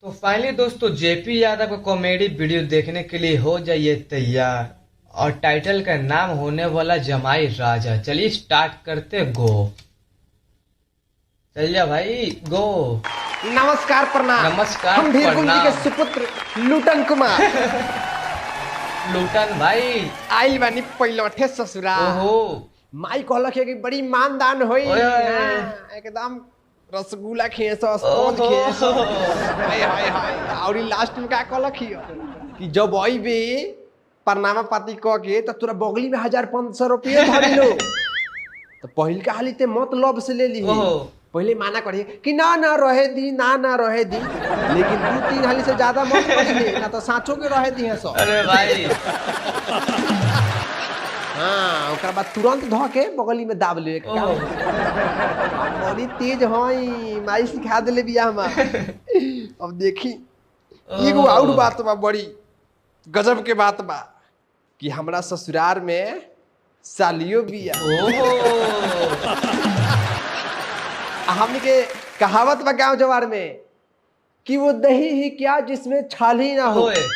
तो फाइनली दोस्तों जेपी यादव का कॉमेडी वीडियो देखने के लिए हो जाइए तैयार। और टाइटल का नाम होने वाला जमाई राजा। चलिए स्टार्ट करते गो। चलिए भाई गो। नमस्कार प्रणाम। नमस्कार हम भीरकुंज जी के प्रणाम। सुपुत्र लूटन कुमार लूटन भाई आइल बानी पैलौठे ससुराल। ओहो माई कहलक है कि बड़ी मानदान होई। ओए ओए। हाँ, एकदम रसगुल्ला खेसो स्पॉन्ज खेसो। हाय हाय हाय। और लास्ट में का कहलक हियो कि जब आइबे प्रणाम पाती कह के त तोरा बगली में 1500 रुपया धरी लो। तो पहिल का हाली ते मत लब से ले ली। ओहो। पहले माना करिए कि ना रहे दी ना रहे दी, लेकिन 2-3 हाली से ज्यादा मत करिए ना तो साँचो के रहे दी है सब। अरे भाई हाँ ओकर बाद तुरंत ध के बगली में दाब ले। ओहो। बड़ी तेज हई माई सिखा देले बिया हम। अब देखी एगो और बात बा, बड़ी गजब के बात बा कि हमरा ससुराल में सालियो बिया। ओहो हमने के कहावत बा गाँव जवार में कि वो दही ही क्या जिसमें छाली ना हो। ओए।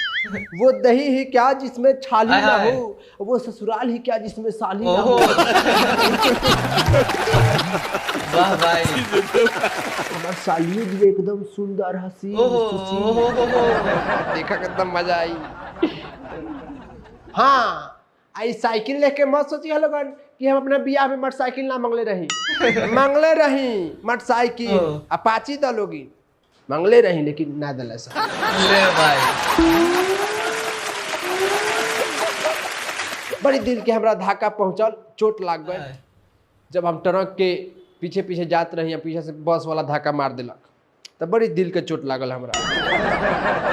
वो दही ही क्या जिसमें छाली हाय ना हाय। हो, वो ससुराल ही क्या जिसमें साली ना ओहो हो। वाह भाई। हमार सालियो भी एकदम सुंदर हसीन ओहो सुशील। देखा कितना मजा आई। हाँ आई साइकिल लेके मत सोची लोगन कि हम अपने बियाह में मोटरसाइकिल ना मंगले रही। मंगले रही मोटरसाइकिल अपाची दलोगी मंगले रही, लेकिन ना दल सा। ले भाई बड़ी दिल के हमरा धक्का पहुंचल, चोट लाग गई। जब हम ट्रक के पीछे पीछे जात रही, पीछे से बस वाला धक्का मार दिलक, तब बड़ी दिल के चोट लागल हमरा।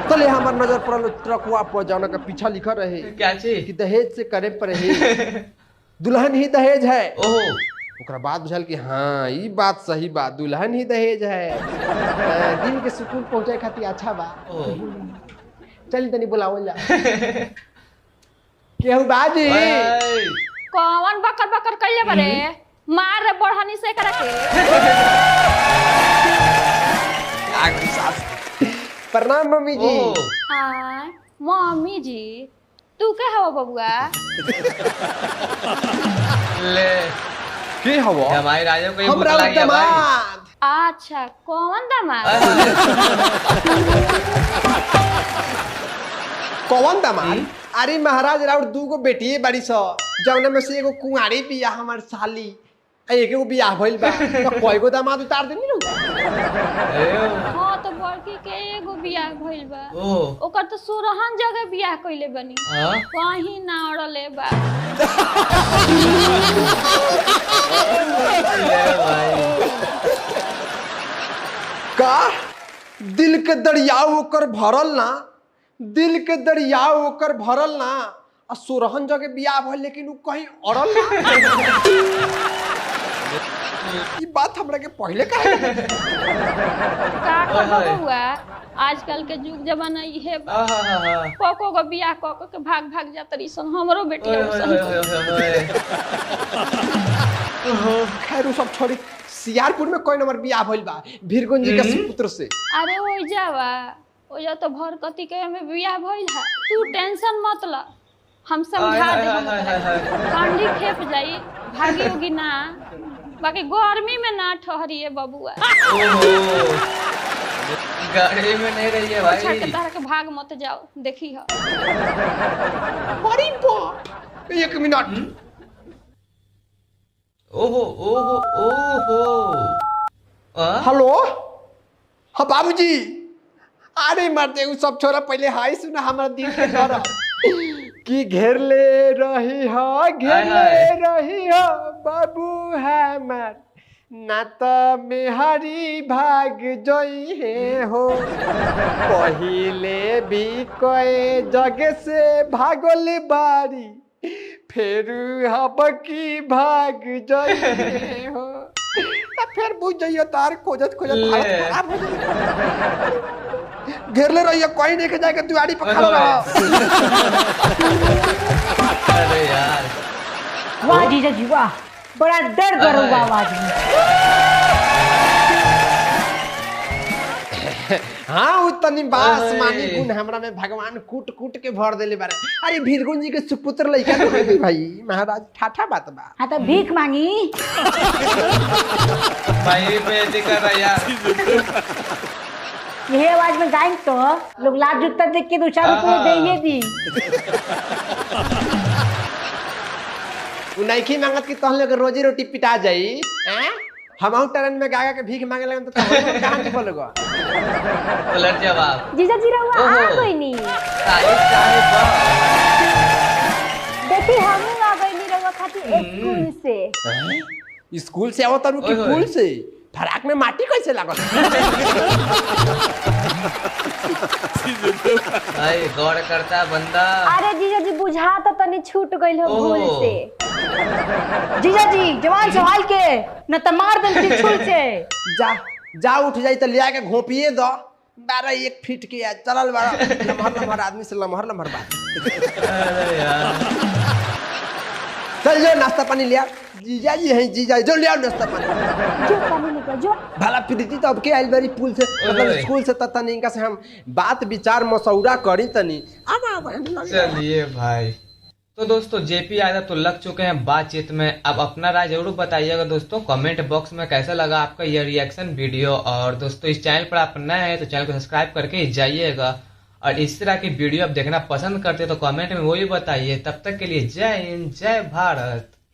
तले हमर नजर पड़ल ट्रकवा पर जौना का पीछा लिखल रहे क्या चीज? कि दहेज से करे परहेज, दुल्हन ही दहेज है। ओहो ओकरा बाद बुझल कि हाँ ई बात सही बा, दुल्हन ही दहेज है। दिल के सुकून पहुंचाए खातिर अच्छा बा। चल तनी बुलावल जा। केहू बाजी भाई। कौन बकर बकर कइले बारे? मार रे बढ़नी से करा के। प्रणाम मम्मी जी। ओहो हां मम्मी जी तू के हवा बबुआ? ले के हवा? जमाई राजा को ही भूख हमरा लगी है भाई। दामाद। अच्छा कौन दामाद? कौन दामाद? अरे महाराज राउर 2 गो बेटिए बड़ी स, जौना में से एगो कुंवारी बिया हमर साली, आ एगो बियाह भइल बा। तो कय गो दामाद उतार देनी नु? हां तो बड़की के एगो बियाह भइल बा। ओहो ओकर तो 16 जगह बियाह कइले बनी, हाँ? कहीं ना अड़ले बा। ले भाई का दिल के दरियाव ओकर भरल ना, दिल के दरियाव ओकर भरल ना, आ 16 जगह बियाह भइल लेकिन उ कहीं अड़ल ना। ई बात हमरा के पहले काहे ना? का करबो बबुआ, आजकल के जुग जमाना इहे बा। आहा कोको को बियाह कोको के भाग भाग जात रही सन, हमरो बेटी औसन। खैर उ सब छोड़ी, सियारपुर में कोई नंबर बियाह भइल बा भीरकुंज जी के सुपुत्र से। अरे ओ जावा ओ जा तो भरकती के में बियाह भइल है, तू टेंशन मत ल, हम समझा दे। ठंडी खेप जाई भागी होगी ना, बाकी गर्मी में ना ठहरिए बबुआ। गाड़ी में नहीं रही है छोड़ के भाई। तारा के भाग मत जाओ, देखी हो। बड़ी बा 1 मिनट। ओहो ओहो ओहो हेलो हाँ बाबूजी। अरे मरते उ सब छोरा, पहले हाय सुना हमरा दिल के डर कि घेर ले रही हो, घेर ले रही हो बाबू हमर, ना तो मेहरी भाग जोई है हो। पहिले भी कोई जगह से भागल बारी, फिर हब की भाग जोई है हो। फिर बुझ जाइयो तार खोजत खोजत हालत खराब हो जाई। घेर ले रही है, कोई नहीं के जाके दुआरी पर खड़ा रहो। अरे यार वाह जीजा जी वाह, बड़ा दर्द हुआ आवाज में। हाँ वो तनी बास अरे। मानी गुण हमरा में भगवान कूट कूट के भर देले बारे। अरे भीरगुन जी के सुपुत्र लइका न होई भाई महाराज ठाठा बात बा। हाँ तो भीख मांगी। भाई बेइज्जती कर रहा यार। यही आवाज में गाएंगे तो लोग लाज जूता देख के 2-4 रुपये देंगे दी। उ नइखी मांगत कि तहन लोग रोजी रोटी पिटा जाई हैं। हमहू ट्रेन में गागा के भीख मांगे लगन तो कहां से बोलेगा। उलट जवाब। जीजा जी रहुआ आ ओहो। गई नी। साहिब साहिब देखी हम आ गई नी रहुआ खातिर स्कूल से। स्कूल से आवत तारू कि ओए होए। पुल से फराक में माटी कैसे लागल। भाई गौर करता बंदा। अरे जीजा जी बुझा तो तनी छूट गइल हो भूल ओहो। से। जीजा जी जवान संभाल के न तो मार दे त्रिशूल से। जा जा उठ जाई त लिया के घोपिए दो 12-1 फीट के आ चलल बड़ा लमहर लमहर आदमी से लमहर लमहर बात। अरे यार। चल जो नाश्ता पानी लिया। जीजा जी हैं जीजा जो लिया नाश्ता पानी। जो पानी निकल जो। भला प्रीति तो अब के आइल बड़ी पुल से मतलब ओए। स्कूल से तनी इनका से हम बात विचार मसौरा करी तनी। अब चलिए भाई। तो दोस्तों जेपी यादव तो लग चुके हैं बातचीत में। अब अपना राय जरूर बताइएगा दोस्तों कमेंट बॉक्स में कैसा लगा आपका ये रिएक्शन वीडियो। और दोस्तों इस चैनल पर आप नए हैं तो चैनल को सब्सक्राइब करके ही जाइएगा। और इस तरह की वीडियो आप देखना पसंद करते हैं तो कमेंट में वही बताइए। तब तक के लिए जय हिंद जय भारत।